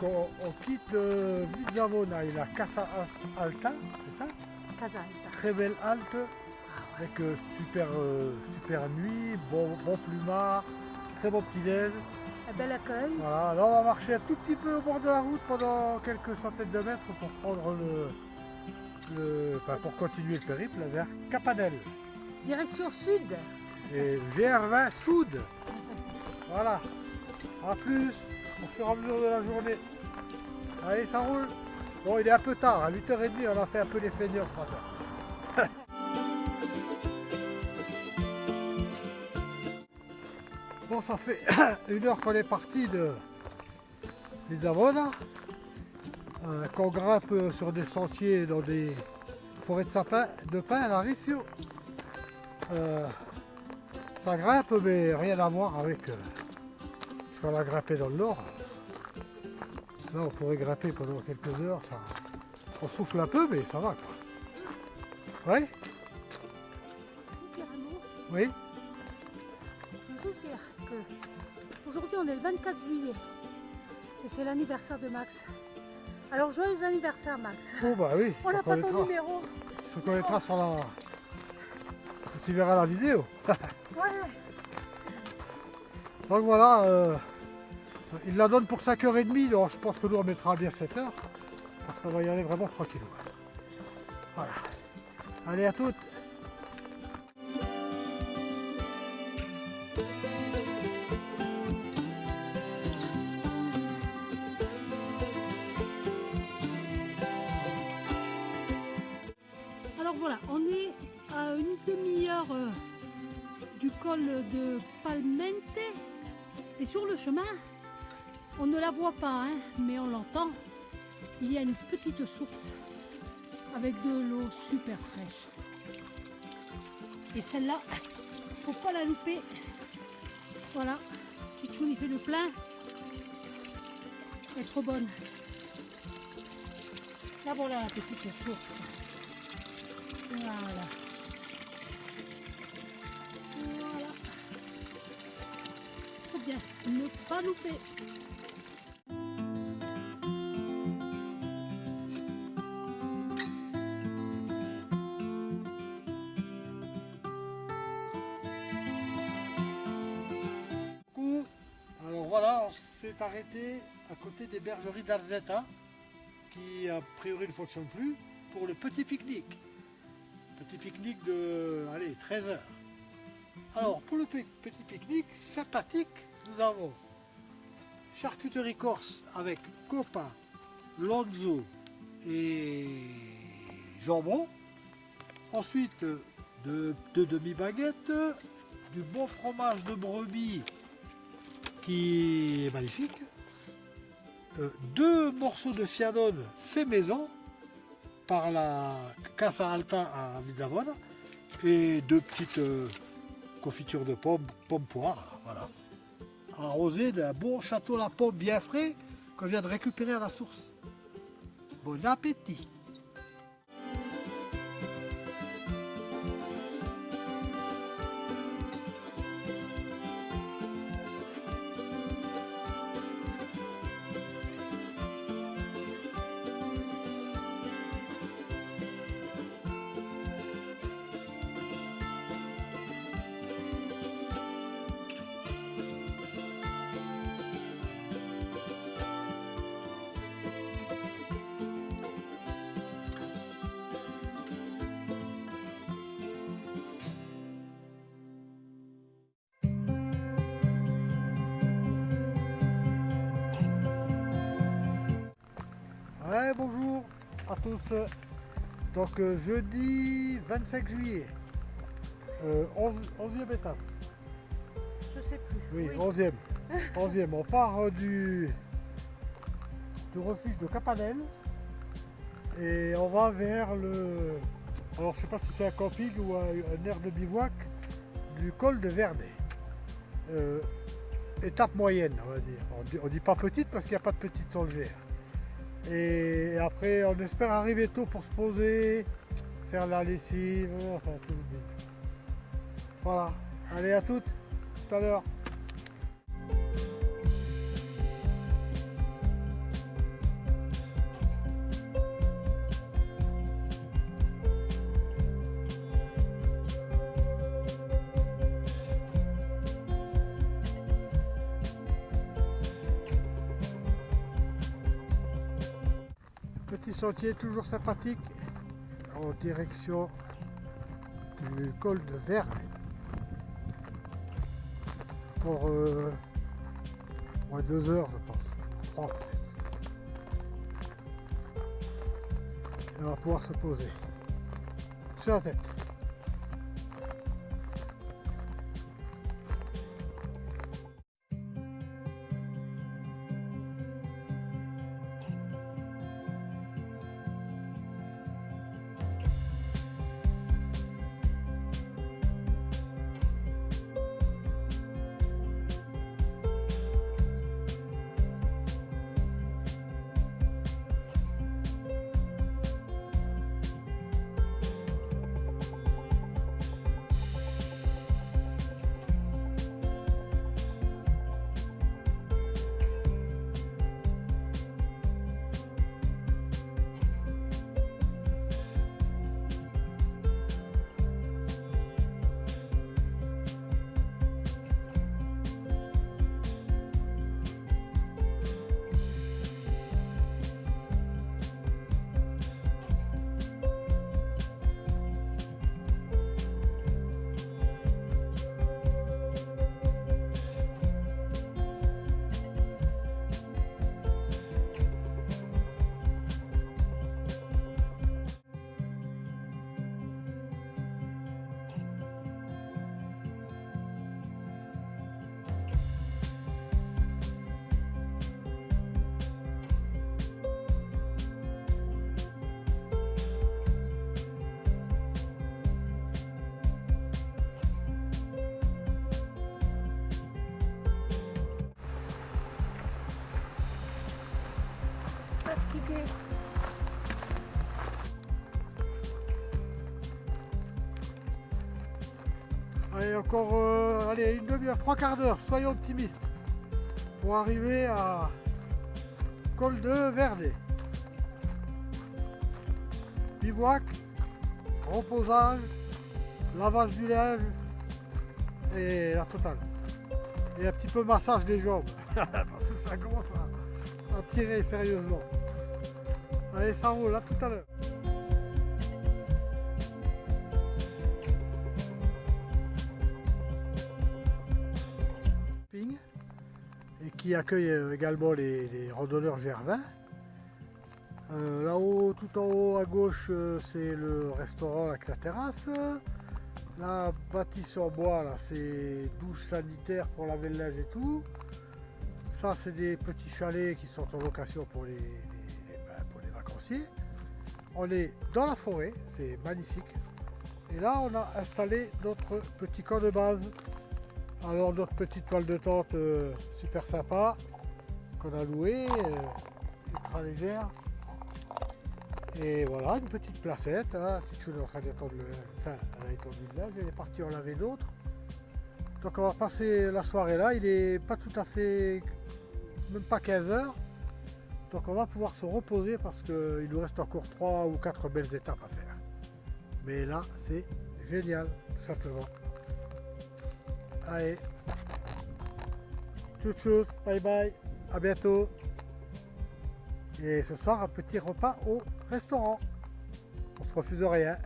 Donc on quitte Vizavona et la Casa Alta, c'est ça? Casa Alta. Très belle halte, Ah ouais. avec super nuit, bon plumard, très bon petit-déj. Un bel accueil. Voilà, alors on va marcher un tout petit peu au bord de la route pendant quelques centaines de mètres pour prendre pour continuer le périple vers Capanel. Direction sud. Et GR20 Sud. Voilà. A plus au fur et à mesure de la journée. Allez, ça roule. Bon, il est un peu tard, à 8h30, on a fait un peu les feignants ce matin. Bon, ça fait 1 heure qu'on est parti de Vizavona, qu'on grimpe sur des sentiers dans des forêts de pins à Larisio. Ça grimpe, mais rien à voir avec ce qu'on a grimpé dans le nord. Là, on pourrait grimper pendant quelques heures. On souffle un peu, mais ça va, quoi. Oui? Oui? Je veux dire que aujourd'hui on est le 24 juillet et c'est l'anniversaire de Max. Alors joyeux anniversaire Max. Oh bah oui. On n'a pas ton numéro. Ça connaîtra sur la... Tu verras la vidéo. Ouais. Donc voilà, il la donne pour 5h30, donc je pense que nous on mettra bien 7h. Parce qu'on va y aller vraiment tranquille. Voilà. Allez, à toutes. Alors voilà, on est à une demi-heure du col de Palmente et sur le chemin, on ne la voit pas, hein, mais on l'entend. Il y a une petite source avec de l'eau super fraîche. Et celle-là, faut pas la louper. Voilà, Chichoun il fait le plein. Elle est trop bonne. Là voilà la petite source. Voilà. Voilà. Faut bien ne pas louper. Alors voilà, on s'est arrêté à côté des bergeries d'Arzetta, qui a priori ne fonctionnent plus, pour le petit pique-nique. Petit pique-nique de, allez, 13 heures. Alors, pour le petit pique-nique sympathique, nous avons charcuterie corse avec copa, lonzo et jambon. Ensuite, deux demi-baguettes, du bon fromage de brebis qui est magnifique, 2 morceaux de fiadone fait maison par la Casa Alta à Vizavona et 2 petites confitures de pommes poires, voilà, arrosées d'un bon château la pomme bien frais qu'on vient de récupérer à la source. Bon appétit! Ouais, bonjour à tous. Donc jeudi 25 juillet, 11e étape. Je sais plus. Oui, 11e. 11e. On part du refuge de Capanel et on va vers le... Alors je sais pas si c'est un camping ou un aire de bivouac du col de Vernet. Étape moyenne, on va dire. On dit pas petite parce qu'il n'y a pas de petite sur le GR. Et après, on espère arriver tôt pour se poser, faire la lessive, enfin tout le bit. Voilà. Allez, à toutes, tout à l'heure. petit sentier toujours sympathique en direction du col de Verne. Pour moins 2 heures, je pense. 3 peut-être. Et on va pouvoir se poser sur la tête. Fatigué. Allez, encore allez, une demi-heure, 3/4 d'heure, soyons optimistes, pour arriver à col de Verne. Bivouac, reposage, lavage du linge et la totale. Et un petit peu massage des jambes, parce que ça commence à tirer sérieusement. Allez, ça roule, à tout à l'heure. Et qui accueille également les randonneurs gervins. Là-haut, tout en haut à gauche, c'est le restaurant avec la terrasse. La bâtisse en bois, là, c'est douche sanitaire pour laver le linge et tout. Ça, c'est des petits chalets qui sont en location pour les vacanciers. On est dans la forêt, c'est magnifique. Et là, on a installé notre petit camp de base. Alors, notre petite toile de tente super sympa qu'on a louée, ultra légère. Et voilà, une petite placette. Hein. Tichou est en train d'étendre le linge. Enfin, elle a étendu le linge, elle est partie en laver d'autres. Donc, on va passer la soirée là. Il est pas tout à fait, même pas 15 heures. Donc, on va pouvoir se reposer parce qu'il nous reste encore 3 ou 4 belles étapes à faire. Mais là, c'est génial, tout simplement. Allez, tchou, bye bye, à bientôt. Et ce soir, un petit repas au restaurant. On se refuse rien.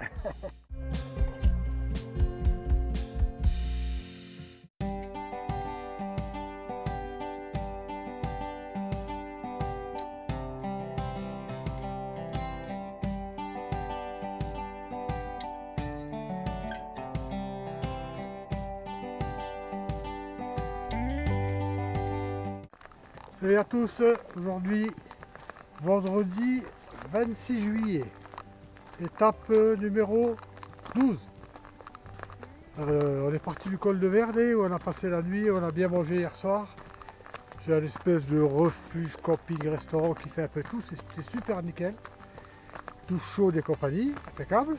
Salut à tous, aujourd'hui vendredi 26 juillet, étape numéro 12. On est parti du col de Verne où on a passé la nuit, on a bien mangé hier soir. C'est un espèce de refuge, camping, restaurant qui fait un peu tout, c'est super nickel. Douche chaude et compagnie, impeccable.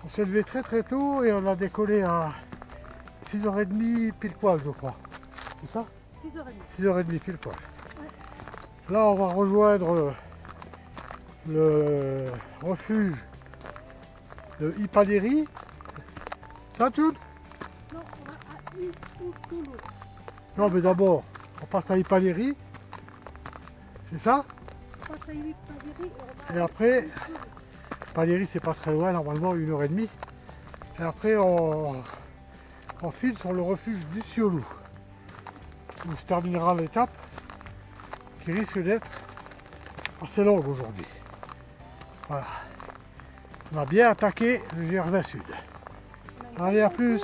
On s'est levé très très tôt et on a décollé à 6h30 pile poil je crois. C'est ça ? 6h30. 6h30 pile poil. Ouais. Là on va rejoindre le refuge de Ipaliri. Ça Jude ? Non, on va à Utulo. Non mais d'abord on passe à Ipaliri. C'est ça ? Je crois que Et après, Paléry c'est pas très loin, normalement 1h30. Et après on file sur le refuge du Ciolou, où se terminera l'étape qui risque d'être assez longue aujourd'hui. Voilà. On a bien attaqué le Gervais Sud. Allez, à plus!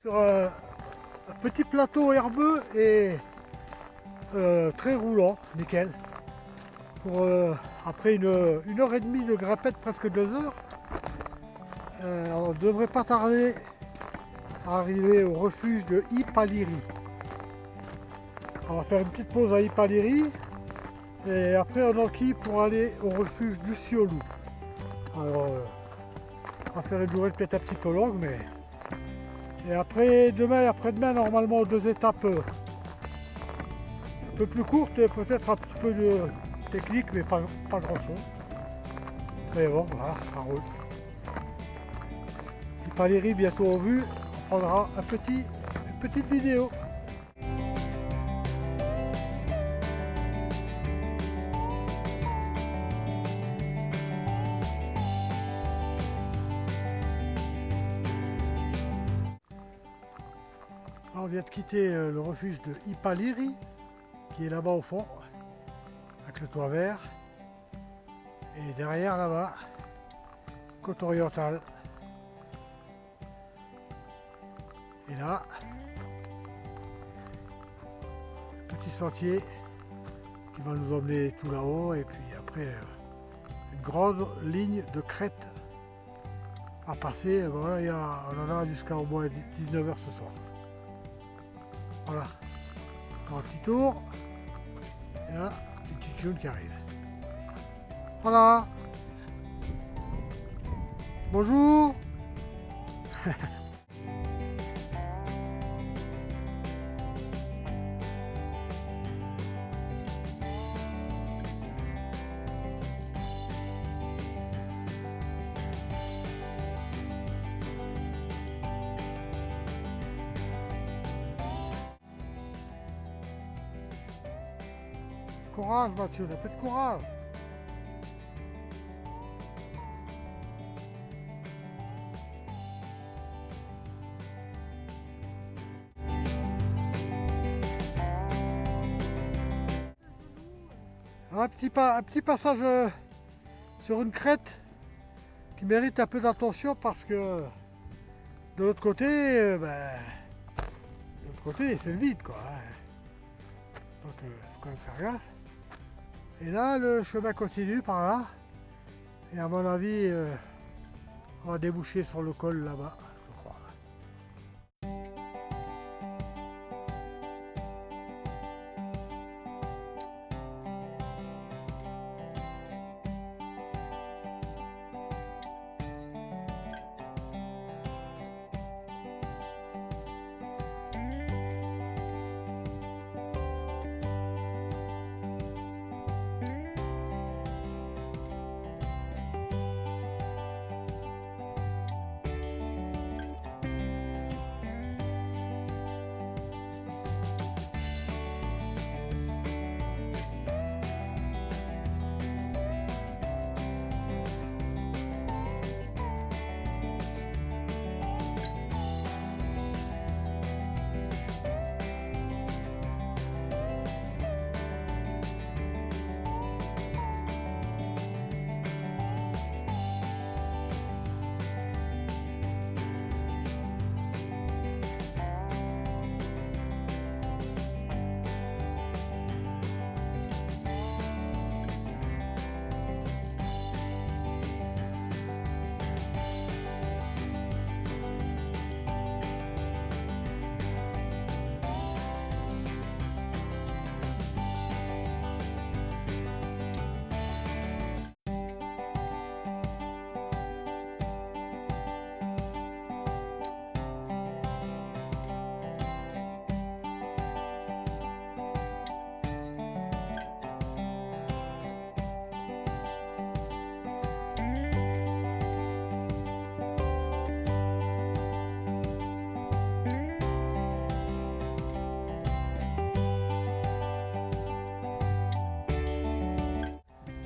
Sur un petit plateau herbeux et très roulant, nickel. Pour après une heure et demie de grimpette, presque 2 heures, on ne devrait pas tarder à arriver au refuge de Ipaliri. On va faire une petite pause à Ipaliri et après on enquille pour aller au refuge du Ciolou. Alors on va faire une journée peut-être un petit peu longue, mais... Et après, demain et après-demain, normalement 2 étapes un peu plus courtes et peut-être un petit peu de technique, mais pas grand-chose. Et bon, voilà, ça roule. Ipaliri bientôt en vue, on prendra une petite vidéo. On vient de quitter le refuge de Ipaliri, qui est là-bas au fond, avec le toit vert. Et derrière là-bas, côte orientale. Et là, petit sentier qui va nous emmener tout là-haut. Et puis après, une grande ligne de crête à passer. Voilà, on en a jusqu'à au moins 19h ce soir. Voilà, un petit tour, et là, une petite jaune qui arrive. Voilà, bonjour. Courage Mathieu, un peu de courage. Un petit passage sur une crête qui mérite un peu d'attention parce que de l'autre côté, c'est le vide quoi. Donc il faut quand même faire gaffe. Et là le chemin continue par là. Et à mon avis, on va déboucher sur le col là-bas, je crois.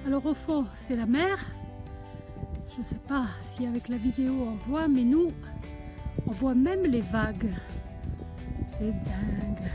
Alors au fond, c'est la mer. Je ne sais pas si avec la vidéo on voit, mais nous, on voit même les vagues. C'est dingue.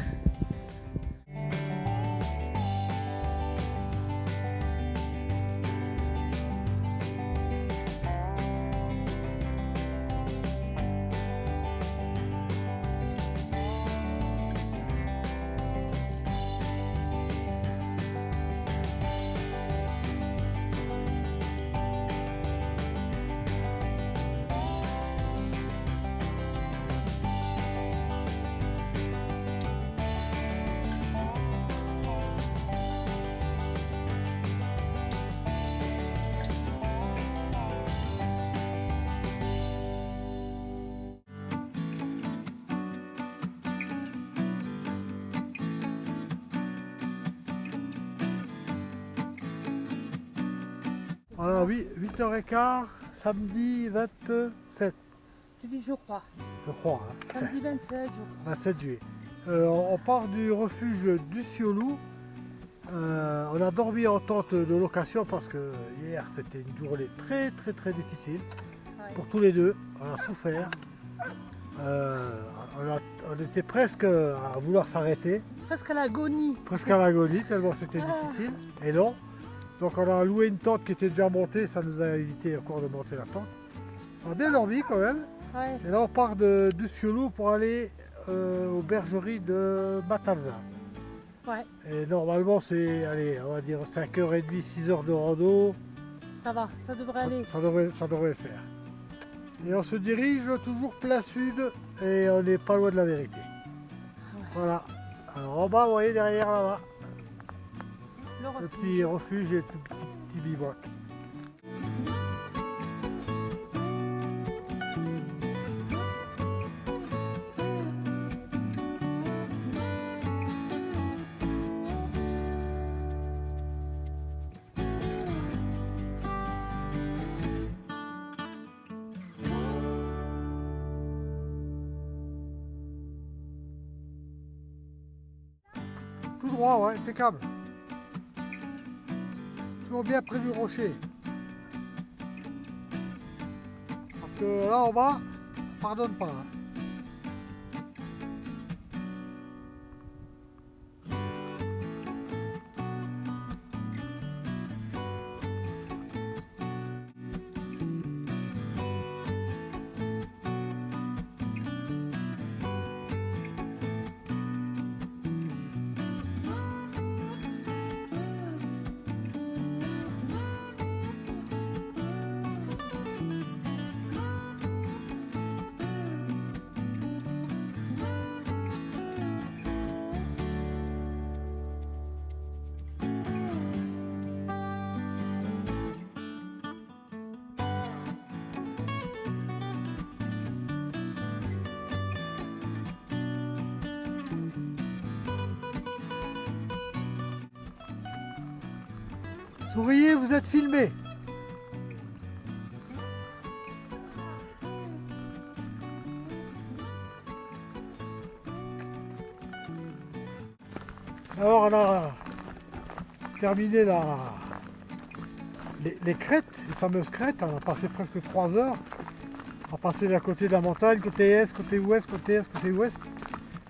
Voilà, 8h15, samedi 27, Tu dis je crois. je crois, hein, Samedi 27, je crois. 27 juillet. On part du refuge du Ciolou. On a dormi en tente de location parce que hier c'était une journée très difficile Ouais. pour tous les deux. On a souffert. On était presque à vouloir s'arrêter, Presque à l'agonie. presque à l'agonie tellement c'était difficile et long. Donc on a loué une tente qui était déjà montée, ça nous a évité encore de monter la tente. On a bien dormi quand même. Ouais. Et là on part du Ciolou pour aller aux bergeries de Matalza. Ouais, Et normalement c'est, allez, on va dire 5h30, 6h de rando, ça va, ça devrait aller. ça devrait le faire. Et on se dirige toujours plein sud et on n'est pas loin de la vérité. Ouais. Voilà. Alors en bas, vous voyez derrière là-bas, Le le refuge. petit refuge et le petit bivouac. Tout droit, ouais, impeccable. Toujours bien près du rocher. Parce que là en bas, on pardonne pas. Hein. Souriez, vous êtes filmé. Alors on a terminé les crêtes, les fameuses crêtes. On a passé presque 3 heures. On a passé d'un côté de la montagne, côté est, côté ouest, côté est, côté ouest.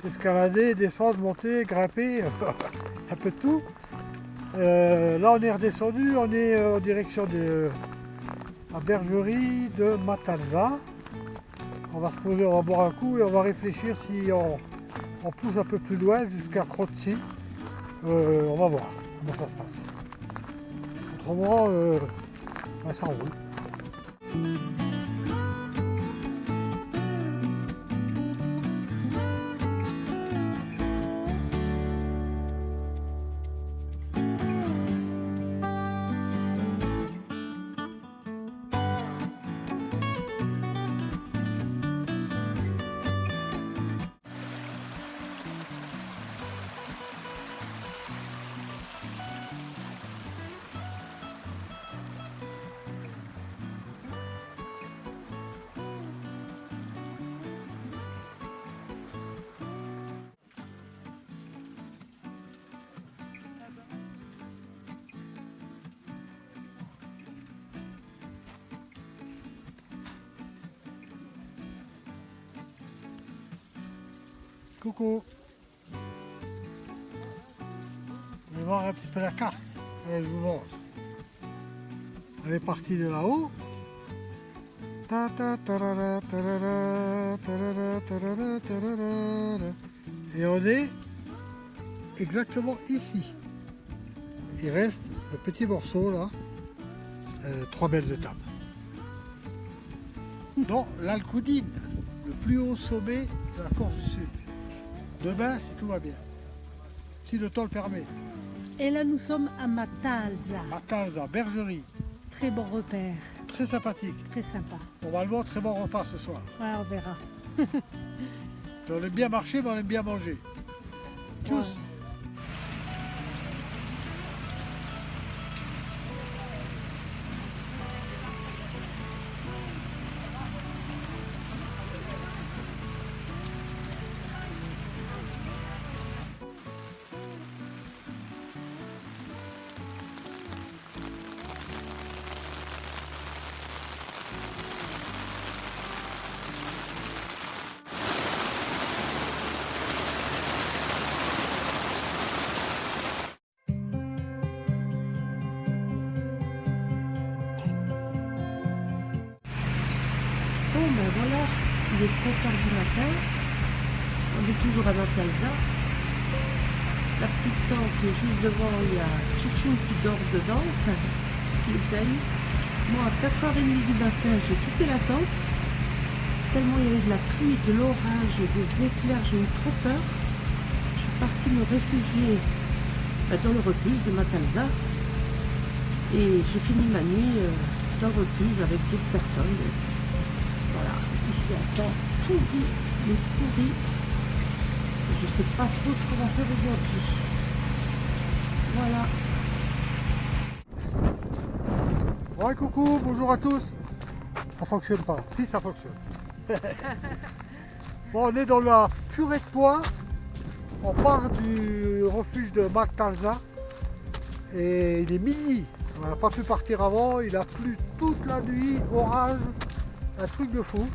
Escalader, descendre, monter, grimper, un peu de tout. Là on est redescendu, on est en direction de la bergerie de Matalza. On va se poser, on va boire un coup et on va réfléchir si on pousse un peu plus loin jusqu'à Crozzi. On va voir comment ça se passe. Autrement, ça roule. Coucou. Vous allez voir un petit peu la carte. Allez, je vous montre. Elle est partie de là-haut. Ta ta tarara, tarara, tarara, tarara, tarara. Et on est exactement ici. Il reste le petit morceau là. 3 belles étapes. Dont l'Alcoudine, le plus haut sommet de la Corse du Sud. Demain, si tout va bien. Si le temps le permet. Et là, nous sommes à Matalza. Matalza, bergerie. Très bon repère, Très sympathique. très sympa. Normalement, très bon repas ce soir. Ouais, on verra. On aime bien marcher, mais on aime bien manger. Tous. Ouais. Bon ben voilà, il est 7h du matin, on est toujours à Matalza. La petite tente est juste devant, il y a Chichou qui dort dedans, enfin, qui est zen. Moi à 4h30 du matin, j'ai quitté la tente, tellement il y avait de la pluie, de l'orage, des éclairs, j'ai eu trop peur. Je suis partie me réfugier dans le refuge de Matalza et j'ai fini ma nuit dans le refuge avec d'autres personnes. Voilà, il fait un temps pourri, mais pourri. Je ne sais pas trop ce qu'on va faire aujourd'hui. Voilà. Ouais, coucou, bonjour à tous. Ça fonctionne pas. Si, ça fonctionne. Bon, on est dans la purée de pois. On part du refuge de Matalza. Et il est midi. On n'a pas pu partir avant. Il a plu toute la nuit, orage. Un truc de fou.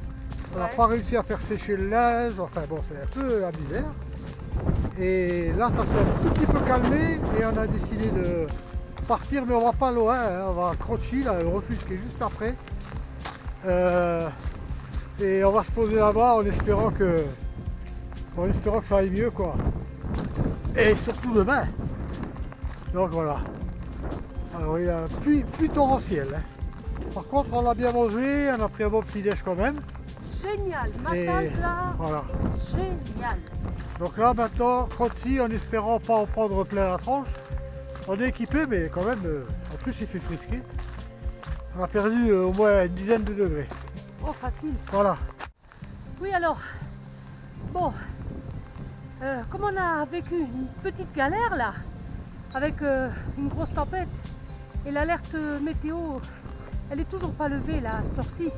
On n'a pas réussi à faire sécher le linge. Enfin bon, c'est un peu la misère. Et là, ça s'est un tout petit peu calmé. Et on a décidé de partir. Mais on va pas loin. Hein. On va à Croci, là, le refuge qui est juste après. Et on va se poser là-bas en espérant que ça aille mieux, quoi. Et surtout demain. Donc voilà. Alors il y a pluie torrentielle. Hein. Par contre, on a bien mangé, on a pris un bon petit déj quand même. Génial, Et Matalza, voilà. génial. Donc là maintenant, Croci, en espérant pas en prendre plein la tranche. On est équipé, mais quand même, en plus il fait frisqué. On a perdu au moins une dizaine de degrés. Oh, facile. Voilà. Oui, alors, bon, comme on a vécu une petite galère là, avec une grosse tempête, et l'alerte météo, elle est toujours pas levée là, à cette heure-ci.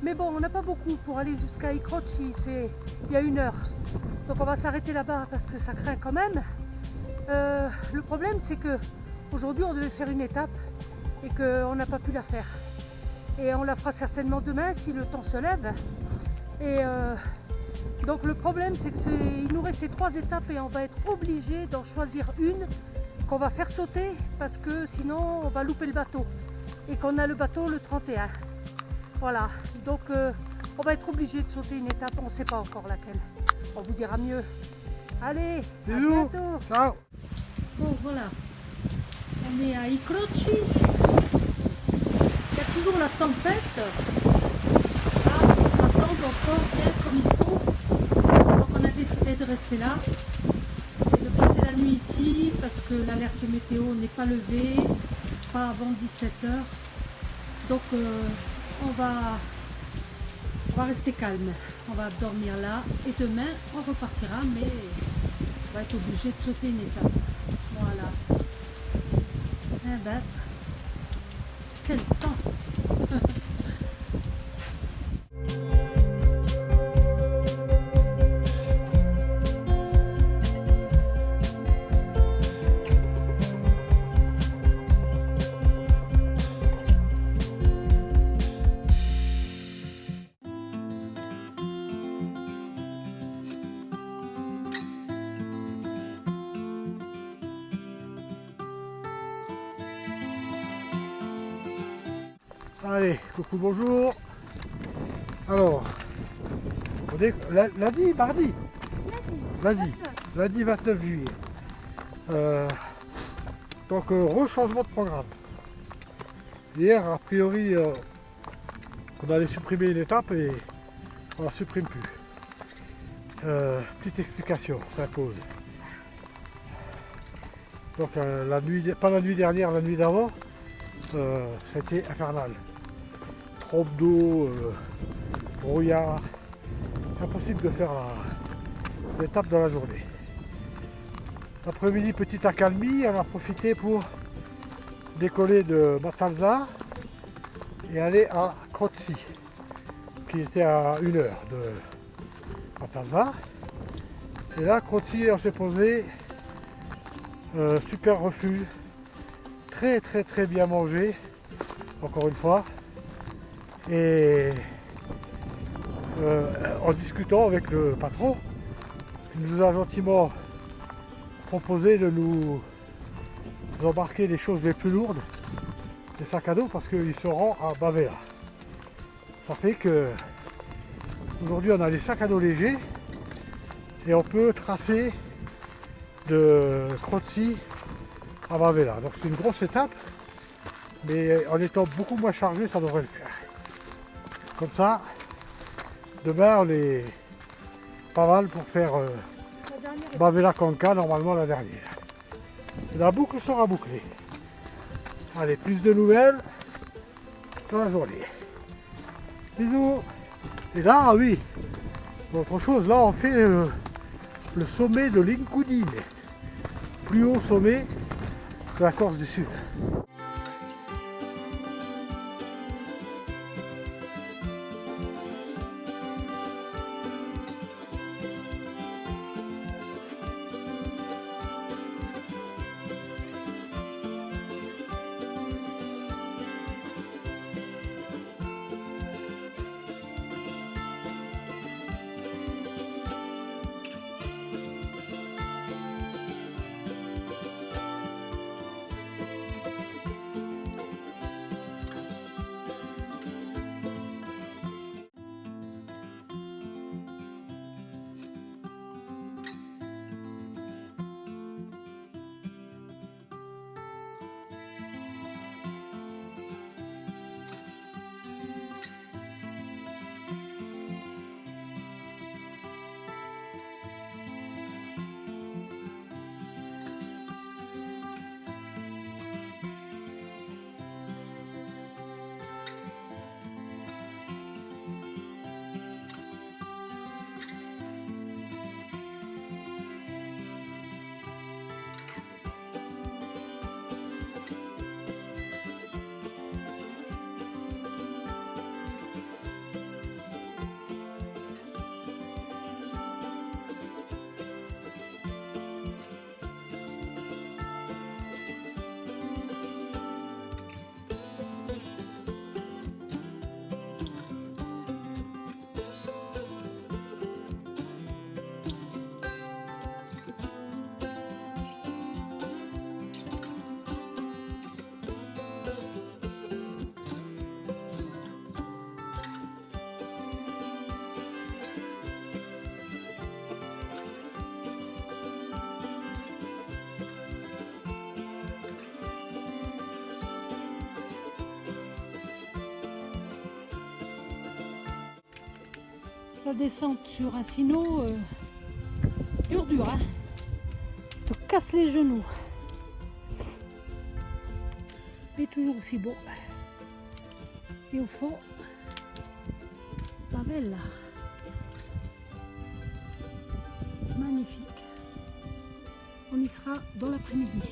Mais bon, on n'a pas beaucoup pour aller jusqu'à Ikrochi, il y a 1 heure. Donc on va s'arrêter là-bas parce que ça craint quand même. Le problème, c'est que aujourd'hui on devait faire une étape et qu'on n'a pas pu la faire. Et on la fera certainement demain si le temps se lève. Et donc le problème, c'est qu'il nous reste ces 3 étapes et on va être obligé d'en choisir une qu'on va faire sauter parce que sinon on va louper le bateau. Et qu'on a le bateau le 31. Voilà, donc on va être obligé de sauter une étape, on ne sait pas encore laquelle. On vous dira mieux. Allez, à Bisous. bientôt. Ciao. Bon, voilà. On est à Ikrochi. Il y a toujours la tempête. Là, ça tombe encore bien comme il faut. Donc on a décidé de rester là et de passer la nuit ici parce que l'alerte météo n'est pas levée, pas avant 17h. Donc on va rester calme. On va dormir là et demain on repartira, mais on va être obligé de sauter une étape. Voilà. Eh ben, quel temps! Allez, coucou, bonjour. Alors, lundi, mardi. Lundi 29 juillet. Donc, rechangement de programme. Hier, a priori, on allait supprimer une étape et on la supprime plus. Petite explication, ça pose. Donc, pas la nuit dernière, la nuit d'avant, ça a été infernal. Trompe d'eau, brouillard. C'est impossible de faire l'étape dans la journée. L'après-midi, petite accalmie, on a profité pour décoller de Matanza et aller à Crozzi, qui était à 1 heure de Matanza. Et là, Crozzi, on s'est posé, super refuge, très bien mangé, encore une fois, et en discutant avec le patron, il nous a gentiment proposé de nous embarquer les choses les plus lourdes, des sacs à dos, parce qu'ils se rend à Bavela. Ça fait que aujourd'hui on a les sacs à dos légers et on peut tracer de Crozzi à Bavela. Donc c'est une grosse étape, mais en étant beaucoup moins chargé, ça devrait le faire. Comme ça, demain on est pas mal pour faire Bavela Conca, normalement la dernière. Et la boucle sera bouclée. Allez, plus de nouvelles dans la journée. Bisous. Et là, ah oui, autre chose, là on fait le sommet de l'Incudine, plus haut sommet de la Corse du Sud. La descente sur Asino, dur, hein. Te casse les genoux. Mais toujours aussi beau. Et au fond, la belle. Magnifique. On y sera dans l'après-midi.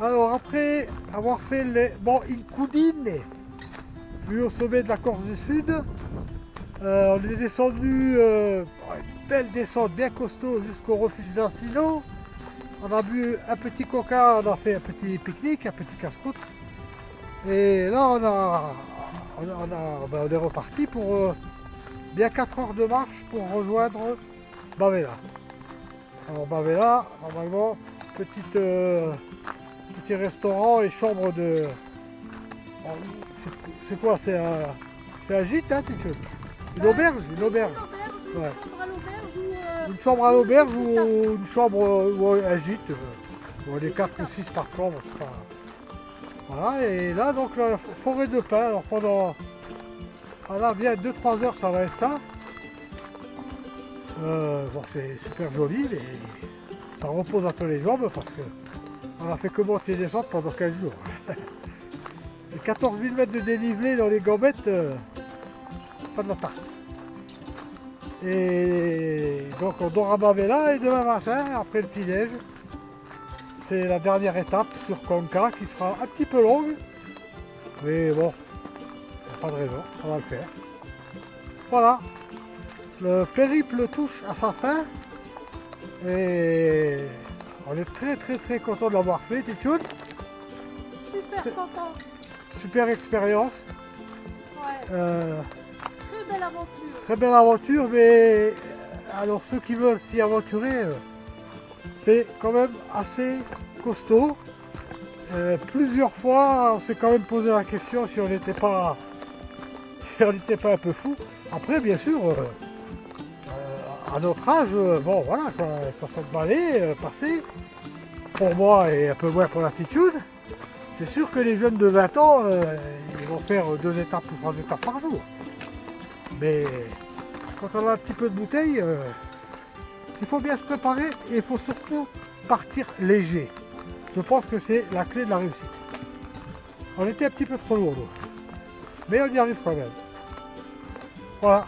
Alors après avoir fait les Incudine, plus au sommet de la Corse du Sud, on est descendu belle descente bien costaud jusqu'au refuge d'Ancino. On a bu un petit coca, on a fait un petit pique-nique, un petit casse-croûte. Et là on est reparti pour bien 4 heures de marche pour rejoindre Bavela. Alors Bavela, normalement, petit restaurant et chambre de... C'est quoi? C'est un gîte, hein, Tichou? Une auberge? Une auberge. Ouais. Une chambre à l'auberge ou une chambre ou un gîte. On est 4 ou 6 par chambre. C'est pas... Voilà, et là donc la forêt de pins. Alors pendant bien 2-3 heures ça va être ça. Bon, c'est super joli, mais ça repose un peu les jambes parce que on a fait que monter et descendre pendant 15 jours. Et 14 000 mètres de dénivelé dans les gambettes, pas de la tarte. Et donc on dort à Bavela et demain matin, après le petit-déj, c'est la dernière étape sur Conca qui sera un petit peu longue. Mais bon, il n'y a pas de raison, on va le faire. Voilà, le périple touche à sa fin. Et on est très content de l'avoir fait, Tichoun. Super content. Super expérience. Ouais. Très belle aventure. Très belle aventure, mais alors ceux qui veulent s'y aventurer, c'est quand même assez costaud. Plusieurs fois, on s'est quand même posé la question si on n'était pas un peu fou. Après, bien sûr, à notre âge, bon voilà, 60 balais passés, pour moi et un peu moins pour l'attitude, c'est sûr que les jeunes de 20 ans, ils vont faire 2 étapes ou 3 étapes par jour. Mais quand on a un petit peu de bouteille, il faut bien se préparer et il faut surtout partir léger. Je pense que c'est la clé de la réussite. On était un petit peu trop lourd, mais on y arrive quand même. Voilà.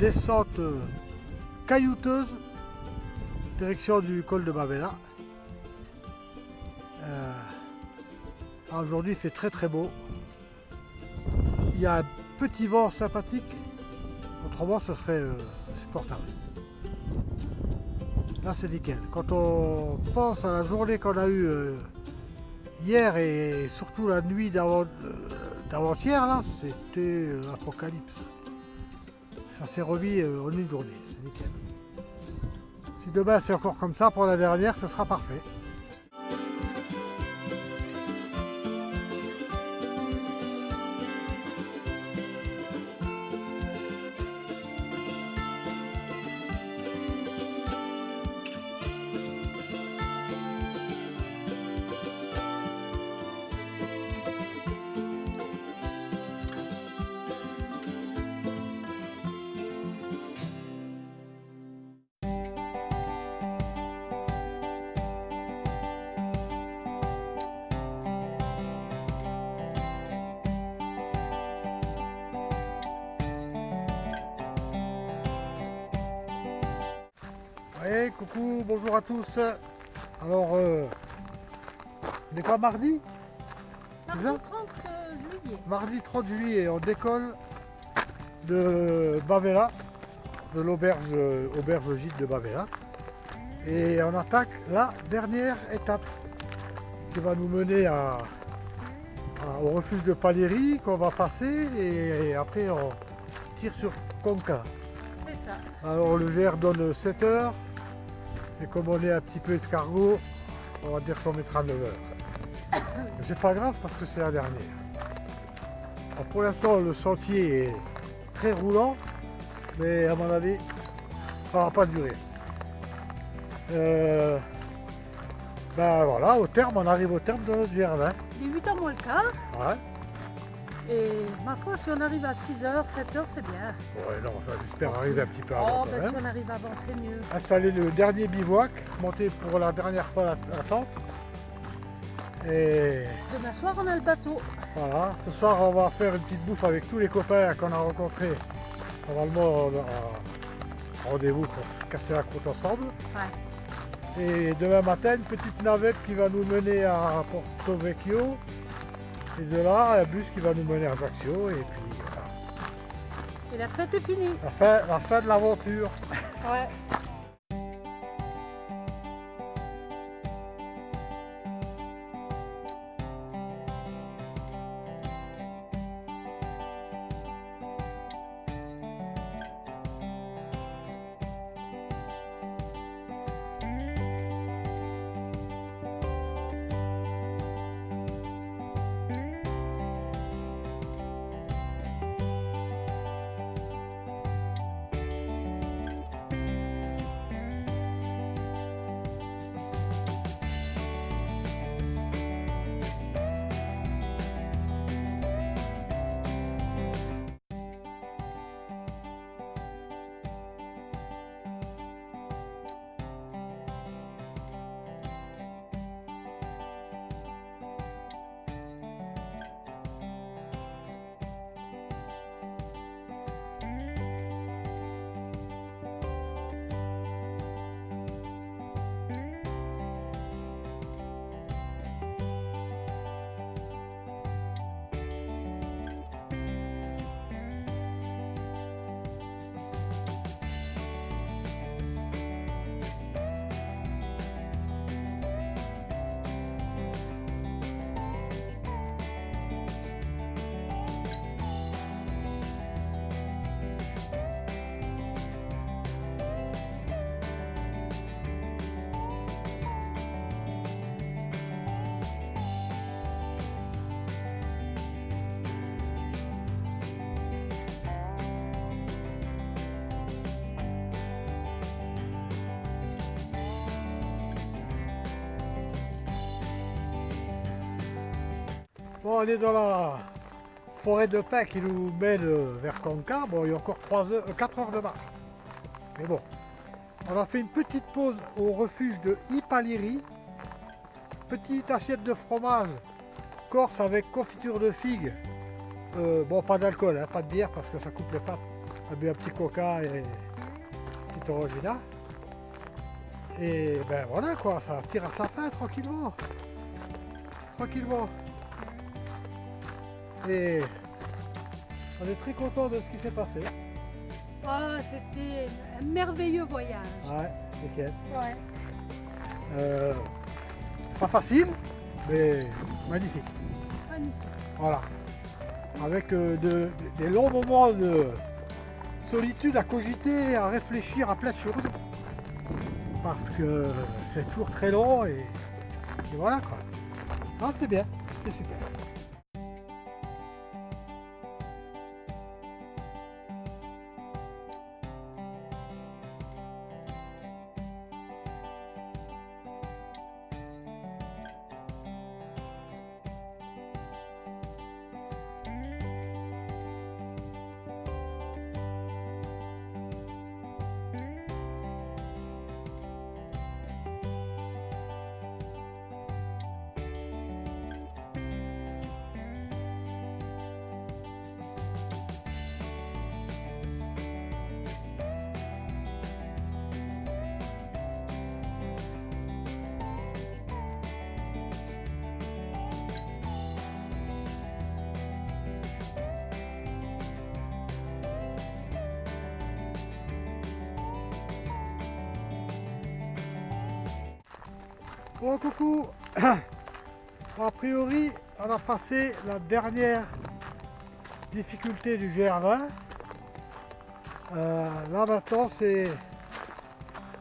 Descente caillouteuse, direction du col de Bavela. Aujourd'hui il fait très beau. Il y a un petit vent sympathique, autrement ce serait supportable. Là c'est nickel. Quand on pense à la journée qu'on a eue hier et surtout la nuit d'avant-hier, là c'était l'apocalypse. Ça s'est remis en une journée, c'est nickel. Si demain c'est encore comme ça pour la dernière, ce sera parfait. Hey, coucou, bonjour à tous. Alors, on est quoi, mardi? Mardi 30 juillet. Mardi 30 juillet, on décolle de Bavela, de auberge gîte de Bavela. Et on attaque la dernière étape qui va nous mener au refuge de Paléry qu'on va passer et après on tire sur Conca. C'est ça. Alors le GR donne 7 heures. Et comme on est un petit peu escargot, on va dire qu'on mettra 9 heures. Mais c'est pas grave parce que c'est la dernière. Alors pour l'instant, le sentier est très roulant, mais à mon avis, ça va pas durer. Ben voilà, au terme, on arrive au terme de notre GR20. Il est 8h moins le quart. Ouais. Et ma foi, si on arrive à 6h, 7h, c'est bien. Ouais, non, j'espère arriver un petit peu Oh, avant quand ben même. si on arrive avant, c'est mieux. Installer le dernier bivouac, monter pour la dernière fois la tente. Et Demain soir, on a le bateau. voilà, ce soir on va faire une petite bouffe avec tous les copains qu'on a rencontrés. Normalement, on a rendez-vous pour se casser la croûte ensemble. Ouais. Et demain matin, une petite navette qui va nous mener à Porto Vecchio. Et de là, un bus qui va nous mener à Ajaccio. Et puis voilà, Et la fête est finie. la fin de l'aventure. Ouais. Bon, on est dans la forêt de pin qui nous mène vers Conca. Bon, il y a encore 4 heures de marche. Mais bon, on a fait une petite pause au refuge de Ipaliri. Petite assiette de fromage corse avec confiture de figues. Bon, pas d'alcool, hein, pas de bière parce que ça coupe les pattes. On a bu un petit coca et un petit orangina. Et ben voilà quoi, ça tire à sa fin tranquillement. Tranquillement. Et on est très content de ce qui s'est passé. Oh, c'était un merveilleux voyage. Ouais, nickel. Ouais. Pas facile, mais magnifique. Magnifique. Voilà. Avec des longs moments de solitude à cogiter, à réfléchir à plein de choses. Parce que c'est toujours très long et voilà quoi. Non, c'était bien, c'était super. Bon, coucou. A priori, on a passé la dernière difficulté du GR20. Là maintenant, c'est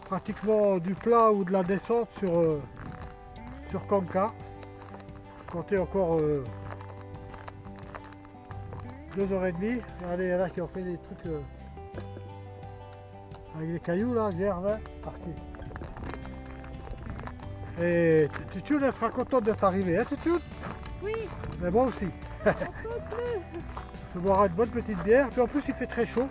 pratiquement du plat ou de la descente sur Conca. Comptez encore 2h30. Regardez, il y en a qui ont fait des trucs avec les cailloux là, GR20, parti. Et Tutu, elle sera contente d'être arrivée, hein Tutu? Oui, Mais moi aussi. on peut plus. On se boira une bonne petite bière. Puis en plus, il fait très chaud.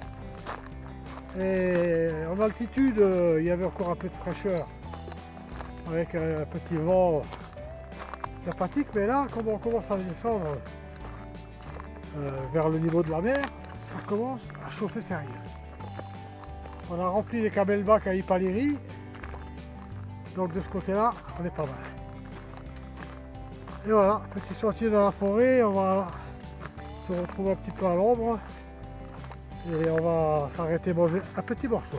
Et en altitude, il y avait encore un peu de fraîcheur. Avec un petit vent sympathique. Mais là, comme on commence à descendre vers le niveau de la mer, ça commence à chauffer sérieux. On a rempli les camelbacks à Ipaliri. Donc de ce côté-là, on est pas mal. Et voilà, petit sentier dans la forêt, on va se retrouver un petit peu à l'ombre et on va s'arrêter manger un petit morceau.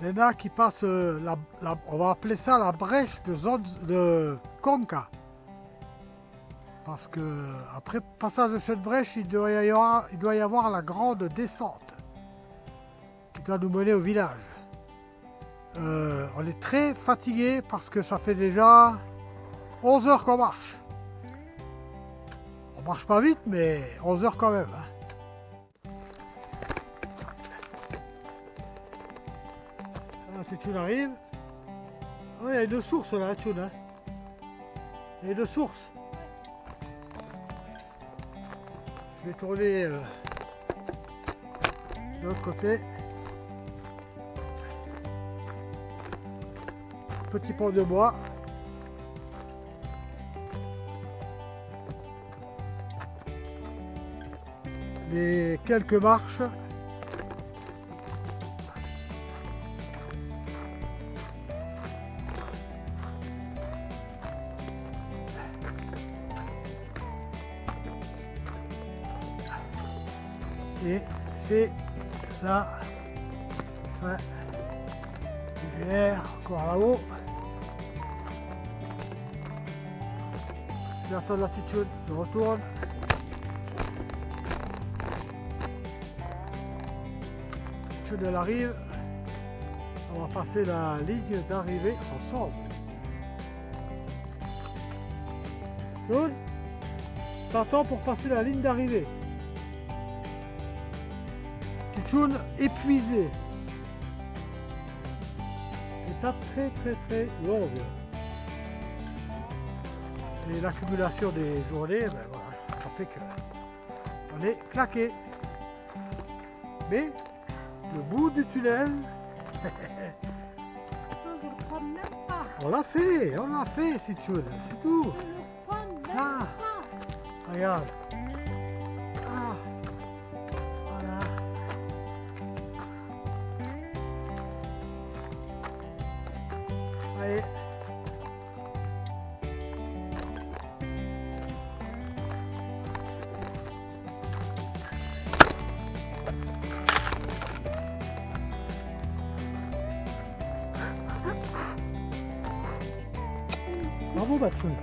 Lena qui passe, on va appeler ça la brèche de Konka. Parce que après passage de cette brèche, il doit y avoir la grande descente qui doit nous mener au village. On est très fatigué parce que ça fait déjà 11 heures qu'on marche. On marche pas vite, mais 11 heures quand même. Hein. Si tu arrives, oh, il y a une source là, Tchoun, hein. Il y a une source. Je vais tourner de l'autre côté. Petit pont de bois. Les quelques marches. Et c'est la fin du GR, encore là-haut. J'attends l'altitude, je retourne. L'altitude elle arrive. On va passer la ligne d'arrivée ensemble. Good. T'attends pour passer la ligne d'arrivée. Tchoun épuisé. Étape très longue. Et l'accumulation des journées, ben voilà, ça fait que on est claqué. Mais le bout du tunnel, Je ne crois même pas. on l'a fait, c'est Tchoun, c'est tout. Je ne crois même Ah. pas. Regarde. Ah. Voilà. Allez. Bravo Batchoun.